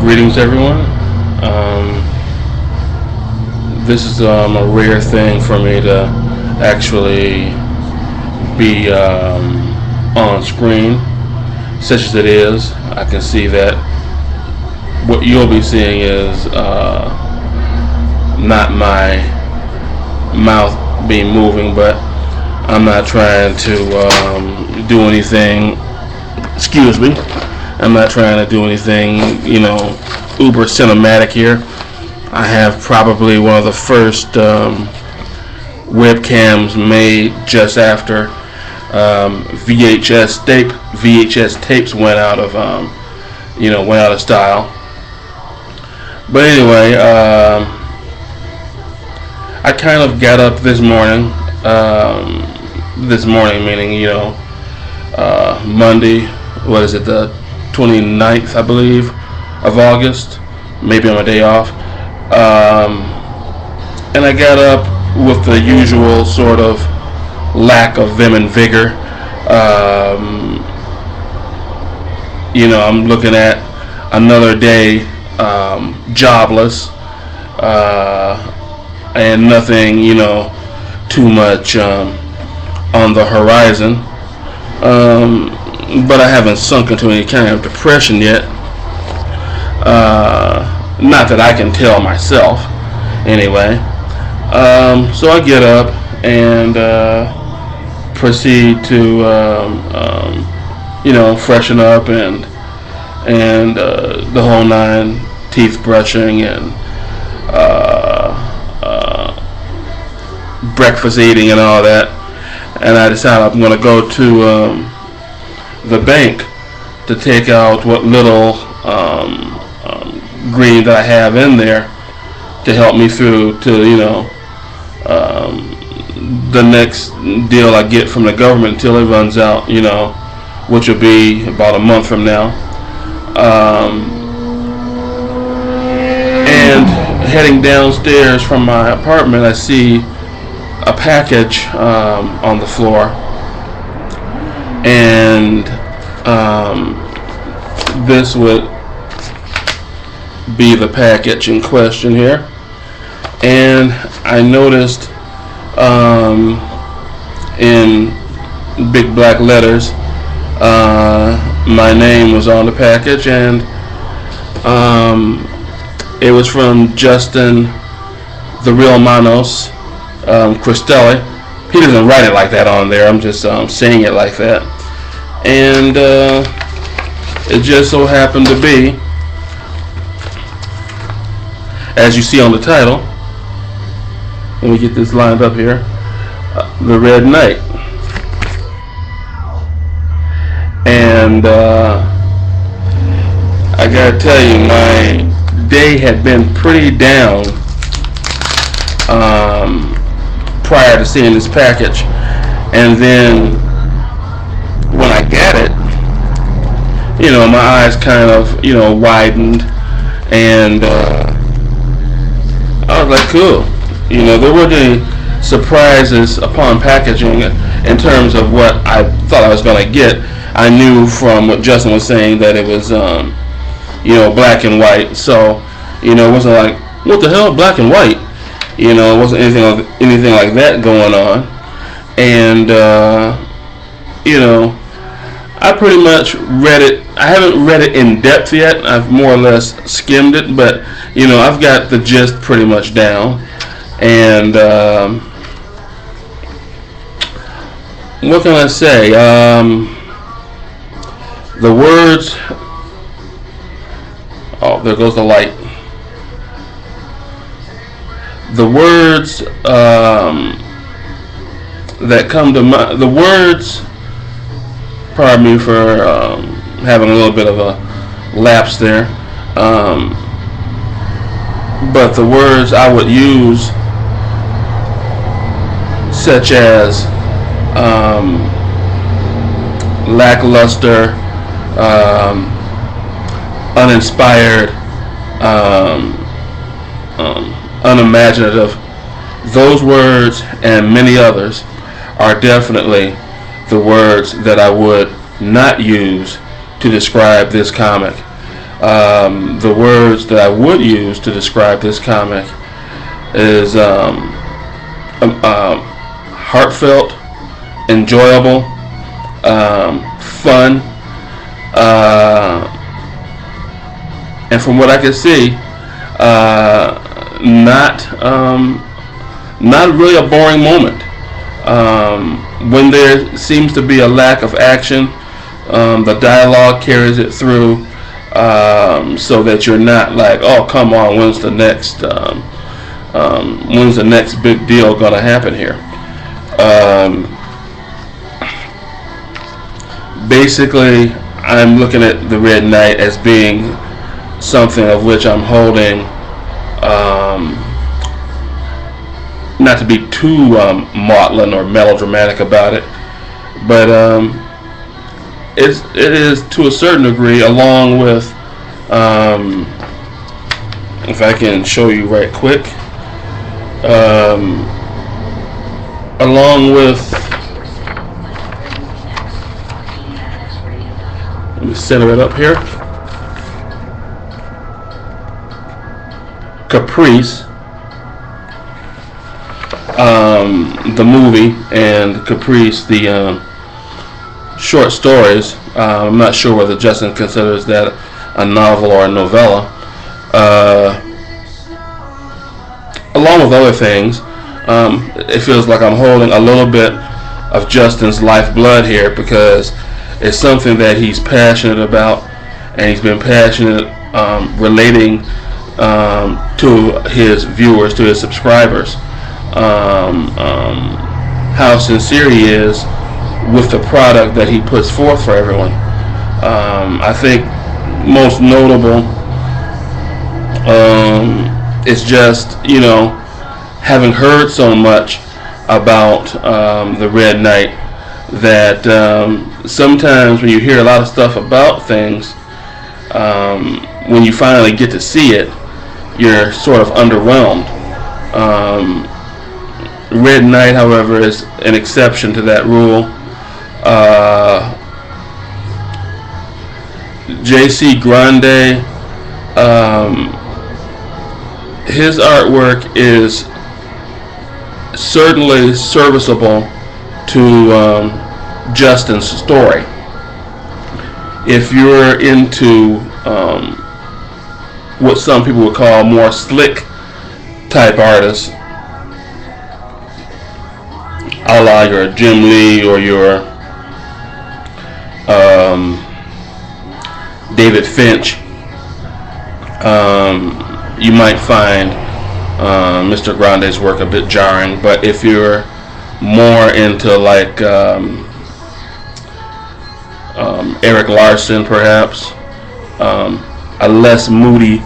Greetings, everyone. This is a rare thing for me to actually be on screen, such as it is. I can see that what you'll be seeing is not my mouth being moving, but I'm not trying to do anything. Excuse me. I'm not trying to do anything, uber cinematic here. I have probably one of the first webcams made just after VHS tapes went out of style. But anyway, I kind of got up this morning. This morning meaning Monday. What is it? The 29th, I believe, of August, maybe on my day off, and I got up with the usual sort of lack of vim and vigor. I'm looking at another day jobless, and nothing, too much on the horizon. But I haven't sunk into any kind of depression yet. Not that I can tell myself, anyway. So I get up and proceed to, freshen up and the whole nine, teeth brushing and breakfast eating and all that. And I decided I'm going to go to the bank to take out what little green that I have in there to help me through to the next deal I get from the government until it runs out, which will be about a month from now. And heading downstairs from my apartment, I see a package on the floor. And this would be the package in question here. And I noticed in big black letters my name was on the package, and it was from Justin TheRealManos Cristelli. He doesn't write it like that on there. I'm just saying it like that. And it just so happened to be, as you see on the title, let me get this lined up here, The Red Knight. And I gotta tell you, my day had been pretty down prior to seeing this package, and then when I got it, my eyes kind of widened, and I was like, cool. There weren't any surprises upon packaging in terms of what I thought I was going to get. I knew from what Justin was saying that it was black and white, so it wasn't like, what the hell, black and white? It wasn't anything like that going on. And I pretty much read it. I haven't read it in depth yet. I've more or less skimmed it, but I've got the gist pretty much down. And what can I say? The words. Oh, there goes the light. The words that come to mind. The words. Pardon me for having a little bit of a lapse there. But the words I would use, such as lackluster, uninspired, unimaginative, those words and many others are definitely the words that I would not use to describe this comic. The words that I would use to describe this comic is heartfelt, enjoyable, fun, and from what I can see, not really a boring moment. When there seems to be a lack of action, the dialogue carries it through, so that you're not like, oh come on, when's the next big deal gonna happen here? Basically, I'm looking at the Red Knight as being something of which I'm holding, not to be too maudlin or melodramatic about it, but it is to a certain degree, along with, if I can show you right quick, along with, let me center it up here, Caprice, the movie, and Caprice, the short stories. I'm not sure whether Justin considers that a novel or a novella. Along with other things, it feels like I'm holding a little bit of Justin's lifeblood here, because it's something that he's passionate about, and he's been passionate relating to his viewers, to his subscribers, how sincere he is with the product that he puts forth for everyone. I think most notable is just, having heard so much about the Red Knight, that sometimes when you hear a lot of stuff about things, when you finally get to see it, you're sort of underwhelmed. Red Knight, however, is an exception to that rule. J.C. Grande, his artwork is certainly serviceable to Justin's story. If you're into what some people would call more slick type artists, a la your Jim Lee or your David Finch, you might find Mr. Grande's work a bit jarring. But if you're more into like Eric Larson, perhaps, a less moody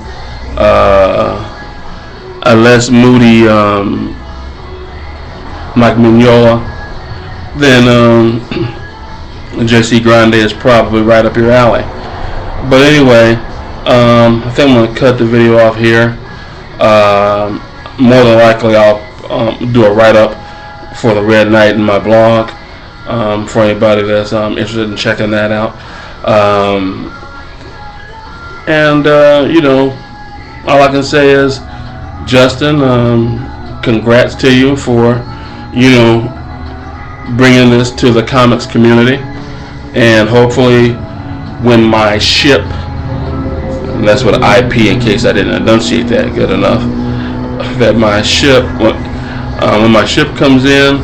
Mike Mignola, then J.C. Grande is probably right up your alley. But anyway, I think I'm going to cut the video off here. More than likely I'll do a write-up for the Red Knight in my blog, for anybody that's interested in checking that out. All I can say is, Justin, congrats to you for, bringing this to the comics community. And hopefully when my ship, and that's what IP, in case I didn't enunciate that good enough, that my ship, when my ship comes in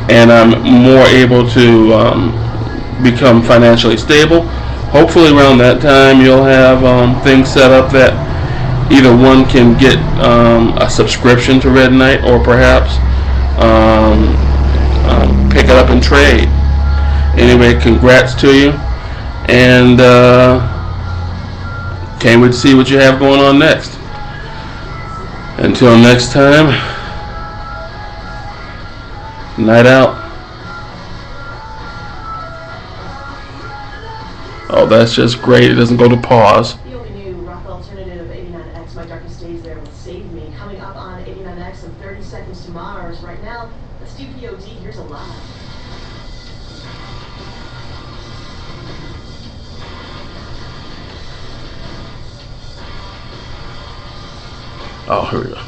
and I'm more able to become financially stable, hopefully around that time you'll have things set up that either one can get a subscription to Red Knight, or perhaps pick it up and trade. Anyway, congrats to you, and can't wait to see what you have going on next. Until next time, night out. Oh, that's just great. It doesn't go to pause. The only new rock alternative of 89X, My Darkest Days There Will Save Me, coming up on 89X in 30 Seconds to Mars. Right now, let's do POD. Here's a live. Oh, here we go.